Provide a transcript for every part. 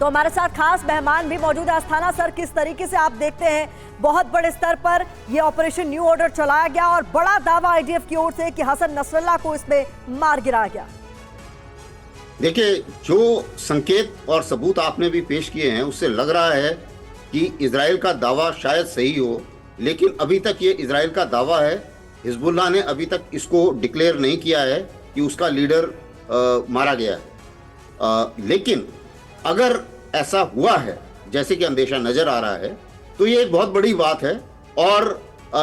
तो हमारे साथ खास मेहमान भी मौजूद है। अस्थाना सर, किस तरीके से आप देखते हैं बहुत बड़े स्तर पर ये ऑपरेशन न्यू ऑर्डर चलाया गया और बड़ा दावा आईडीएफ की ओर से कि हसन नसरल्लाह को इसमें मार गिराया गया? देखिए, जो संकेत और सबूत आपने भी पेश किए हैं उससे लग रहा है कि इजराइल का दावा शायद सही हो, लेकिन अभी तक ये इजराइल का दावा है। हिजबुल्लाह ने अभी तक इसको डिक्लेयर नहीं किया है कि उसका लीडर मारा गया है। लेकिन अगर ऐसा हुआ है जैसे कि अंदेशा नजर आ रहा है तो ये एक बहुत बड़ी बात है और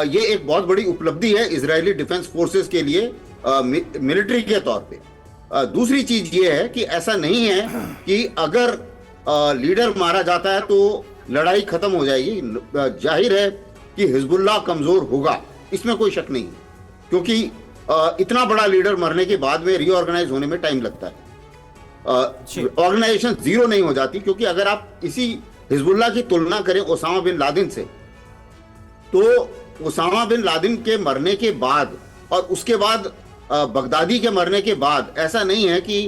ये एक बहुत बड़ी उपलब्धि है इजरायली डिफेंस फोर्सेस के लिए मिलिट्री के तौर पे। दूसरी चीज ये है कि ऐसा नहीं है कि अगर लीडर मारा जाता है तो लड़ाई खत्म हो जाएगी। जाहिर है कि हिजबुल्लाह कमजोर होगा, इसमें कोई शक नहीं है, क्योंकि इतना बड़ा लीडर मरने के बाद में रीऑर्गेनाइज होने में टाइम लगता है। ऑर्गेनाइजेशन जीरो नहीं हो जाती, क्योंकि अगर आप इसी हिजबुल्लाह की तुलना करें ओसामा बिन लादेन से, तो ओसामा बिन लादेन के मरने के बाद और उसके बाद बगदादी के मरने के बाद ऐसा नहीं है कि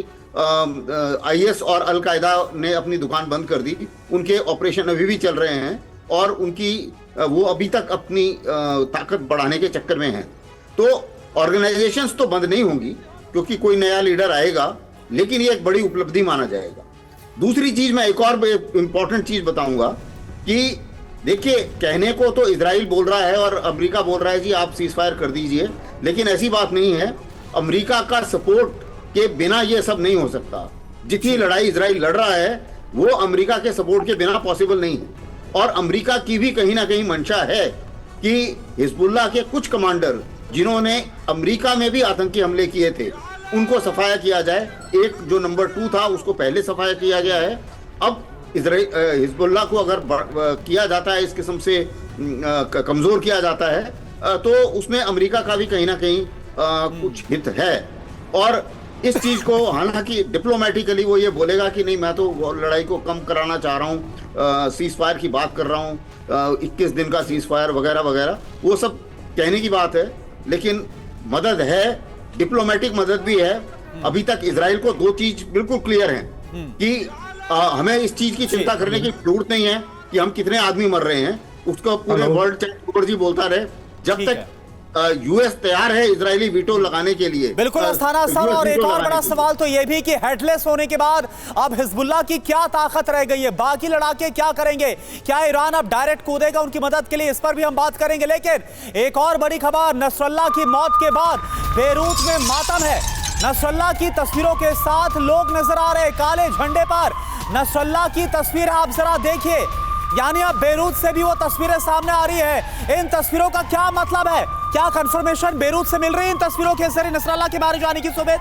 आईएस और अल कायदा ने अपनी दुकान बंद कर दी। उनके ऑपरेशन अभी भी चल रहे हैं और उनकी वो अभी तक अपनी ताकत बढ़ाने के चक्कर में हैं। तो ऑर्गेनाइजेशंस तो बंद नहीं होंगी क्योंकि कोई नया लीडर आएगा, लेकिन ये एक बड़ी उपलब्धि माना जाएगा। दूसरी चीज, मैं एक और इंपॉर्टेंट चीज बताऊंगा कि देखिए, कहने को तो इजराइल बोल रहा है और अमेरिका बोल रहा है जी आप सीज फायर कर दीजिए, लेकिन ऐसी बात नहीं है। अमेरिका का सपोर्ट के बिना ये सब नहीं हो सकता। जितनी लड़ाई इजराइल लड़ रहा है वो अमेरिका के सपोर्ट के बिना पॉसिबल नहीं है। और अमेरिका की भी कहीं ना कहीं मंशा है कि हिजबुल्लाह के कुछ कमांडर जिन्होंने अमेरिका में भी आतंकी हमले किए थे उनको सफाया किया जाए। एक जो नंबर 2 था उसको पहले सफाया किया गया है। अब हिजबुल्लाह को अगर किया जाता है, इस किस्म से कमजोर किया जाता है, तो उसमें अमेरिका का भी कहीं ना कहीं कुछ हित है। और इस चीज को हालांकि डिप्लोमेटिकली वो ये बोलेगा कि नहीं, मैं तो लड़ाई को कम कराना चाह रहा हूँ, सीज फायर की बात कर रहा हूँ, 21 दिन का सीज फायर वगैरह वगैरह, वो सब कहने की बात है। लेकिन मदद है, डिप्लोमेटिक मदद भी है। अभी तक इजराइल को 2 चीज बिल्कुल क्लियर हैं कि हमें इस चीज की चिंता करने की जरूरत नहीं है कि हम कितने आदमी मर रहे हैं। उसको पूरे वर्ल्ड चाहे जी बोलता रहे, जब तक यूएस तैयार है इजरायली वीटो लगाने के लिए। बिल्कुल अस्थाना सर, और एक और बड़ा सवाल तो ये भी कि हेडलेस होने के बाद अब हिजबुल्लाह की क्या ताकत रह गई है? बाकी लड़ाके क्या करेंगे? क्या ईरान अब डायरेक्ट कूदेगा उनकी मदद के लिए? इस पर भी हम बात करेंगे। लेकिन एक और बड़ी खबर, नसरल्लाह की मौत के बाद बेरूत में मातम है। नसरल्लाह की तस्वीरों के साथ लोग नजर आ रहे काले झंडे पर। नसरल्लाह की तस्वीर आप जरा देखिए, यानी अब बेरूत से भी वो तस्वीरें सामने आ रही है। इन तस्वीरों का क्या मतलब है? क्या कंफर्मेशन बेरूत से मिल रही है इन तस्वीरों के जरिए नसरल्लाह के बारे जाने की? सुबेद,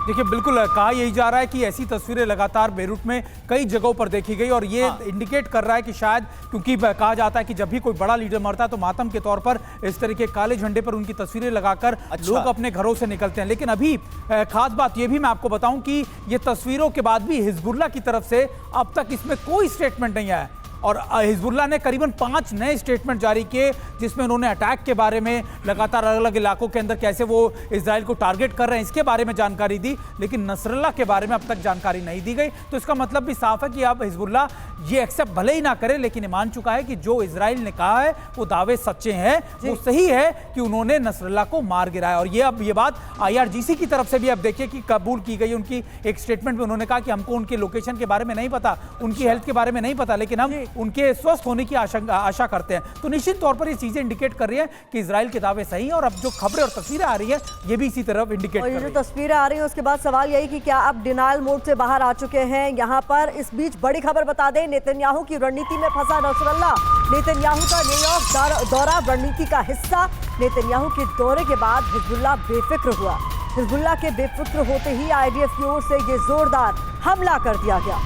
देखिए, बिल्कुल कहा यही जा रहा है कि ऐसी तस्वीरें लगातार बेरूत में कई जगहों पर देखी गई और ये इंडिकेट कर रहा है कि शायद, क्योंकि कहा जाता है कि जब भी कोई बड़ा लीडर मरता है तो मातम के तौर पर इस तरीके काले झंडे पर उनकी तस्वीरें लगाकर लोग अपने घरों से निकलते हैं। लेकिन अभी खास बात यह भी मैं आपको बताऊं कि ये तस्वीरों के बाद भी हिजबुल्लाह की तरफ से अब तक इसमें कोई स्टेटमेंट नहीं आया और हिजबुल्लाह ने करीबन 5 नए स्टेटमेंट जारी किए जिसमें उन्होंने अटैक के बारे में, लगातार अलग अलग इलाकों के अंदर कैसे वो इजराइल को टारगेट कर रहे हैं इसके बारे में जानकारी दी, लेकिन नसरल्लाह के बारे में अब तक जानकारी नहीं दी गई। तो इसका मतलब भी साफ है कि अब हिजबुल्लाह ये एक्सेप्ट भले ही ना करे, लेकिन ये मान चुका है कि जो इजराइल ने कहा है वो दावे सच्चे हैं, वो सही है कि उन्होंने नसरल्लाह को मार गिराया। और ये अब ये बात IRGC की तरफ से भी अब देखिए कि कबूल की गई। उनकी एक स्टेटमेंट में उन्होंने कहा कि हमको उनके लोकेशन के बारे में नहीं पता, उनकी हेल्थ के बारे में नहीं पता, लेकिन हम उनके स्वस्थ होने की आशा करते हैं। तो निश्चित तौर पर ये चीजें इंडिकेट कर रही है कि इजराइल के दावे सही हैं और अब जो खबरें और तस्वीरें आ रही है ये भी इसी तरफ इंडिकेट कर रही है। जो तस्वीरें आ रही है उसके बाद सवाल यही कि क्या अब डिनायल मोड से बाहर आ चुके हैं यहाँ पर? इस बीच बड़ी खबर बता दें, नेतन्याहू की रणनीति में फंसा नसरल्लाह। नेतन्याहू का न्यूयॉर्क दौरा रणनीति का हिस्सा। नेतन्याहू के दौरे के बाद हिजबुल्लाह बेफिक्र हुआ। हिजबुल्लाह के बेफिक्र होते ही IDF की ओर से ये जोरदार हमला कर दिया गया।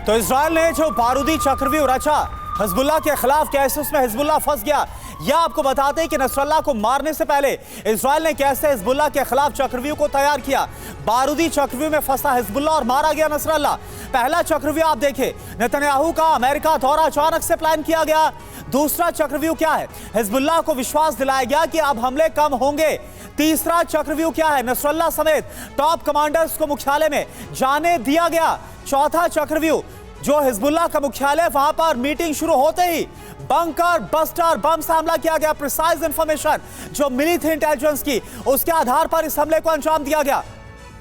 तो इजराइल ने जो बारूदी चक्रव्यूह रचा हिजबुल्लाह के खिलाफ, कैसे उसमें हिजबुल्लाह फंस गया, यह आपको बताते हैं कि नसरल्लाह को मारने से पहले इजराइल ने कैसे हिजबुल्लाह के खिलाफ चक्रव्यूह को तैयार किया। बारूदी चक्रव्यूह में फंसा हिजबुल्लाह और मारा गया नसरल्लाह। पहला चक्रव्यूह आप देखिए, नेतन्याहू का अमेरिका दौरा अचानक से प्लान किया गया। दूसरा चक्रव्यूह क्या है? हिजबुल्लाह को विश्वास दिलाया गया कि अब हमले कम होंगे। तीसरा चक्रव्यूह क्या है? नसरल्ला समेत टॉप कमांडर्स को मुख्यालय में जाने दिया गया। चौथा चक्रव्यूह जो हिजबुल्लाह का मुख्यालय, वहां पर मीटिंग शुरू होते ही बंकर बस्टर बम से हमला किया गया। प्रिसाइज इंफॉर्मेशन जो मिली थी इंटेलिजेंस की, उसके आधार पर इस हमले को अंजाम दिया गया।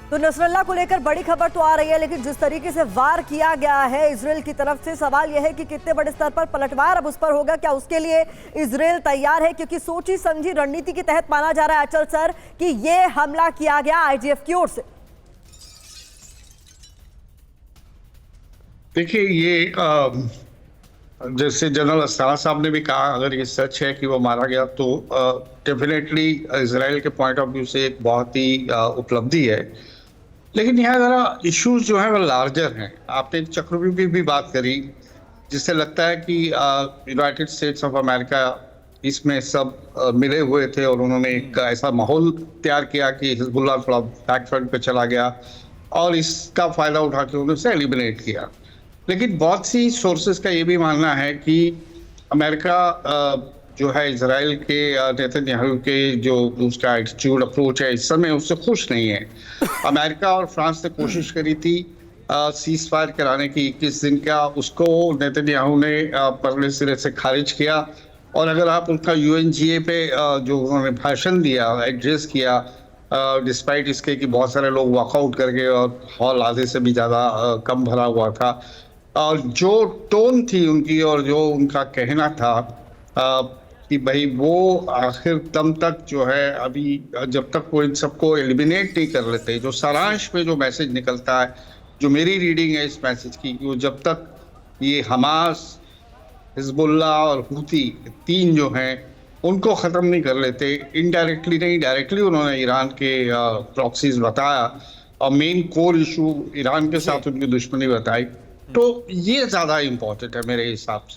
तो नसरल्ला को लेकर बड़ी खबर तो आ रही है, लेकिन जिस तरीके से वार किया गया है इजराइल की तरफ से, सवाल यह है कि कितने बड़े स्तर पर पलटवार अब उस पर होगा। क्या उसके लिए इजराइल तैयार है? क्योंकि सोची समझी रणनीति के तहत माना जा रहा है अचल सर कि ये हमला किया गया आईडीएफ की ओर से। देखिए, ये जैसे जनरल अस्सार साहब ने भी कहा, अगर ये सच है कि वो मारा गया तो डेफिनेटली इजराइल के पॉइंट ऑफ व्यू से एक बहुत ही उपलब्धि है। लेकिन यहाँ ज़रा इश्यूज जो हैं वो लार्जर हैं। आपने चक्रव्यूह की भी बात करी, जिससे लगता है कि यूनाइटेड स्टेट्स ऑफ अमेरिका इसमें सब मिले हुए थे और उन्होंने एक ऐसा माहौल तैयार किया कि हिजबुल्लाह थोड़ा बैक फ्रंट पे चला गया और इसका फ़ायदा उठा के उन्होंने उसे एलिमिनेट किया। लेकिन बहुत सी सोर्सेज का ये भी मानना है कि अमेरिका जो है इजराइल के नेतन्याहू के जो उसका एटीट्यूड अप्रोच है इस समय उससे खुश नहीं है। अमेरिका और फ्रांस ने कोशिश करी थी सीज फायर कराने की 21 दिन का, उसको नेतन्याहू ने पहले सिरे से खारिज किया। और अगर आप उनका UNGA पे जो उन्होंने भाषण दिया, एड्रेस किया, डिस्पाइट इसके कि बहुत सारे लोग वॉकआउट कर गए और हॉल आधे से भी ज़्यादा कम भरा हुआ था, और जो टोन थी उनकी और जो उनका कहना था कि भाई वो आखिर दम तक जो है अभी जब तक वो इन सबको एलिमिनेट नहीं कर लेते, जो सारांश में जो मैसेज निकलता है, जो मेरी रीडिंग है इस मैसेज की, वो जब तक ये हमास, हिजबुल्लाह और हूती तीन जो हैं उनको ख़त्म नहीं कर लेते, इनडायरेक्टली नहीं डायरेक्टली उन्होंने ईरान के प्रॉक्सीज बताया और मेन कोर इशू ईरान के साथ उनकी दुश्मनी बताई, तो ये ज़्यादा इम्पोर्टेंट है मेरे हिसाब से।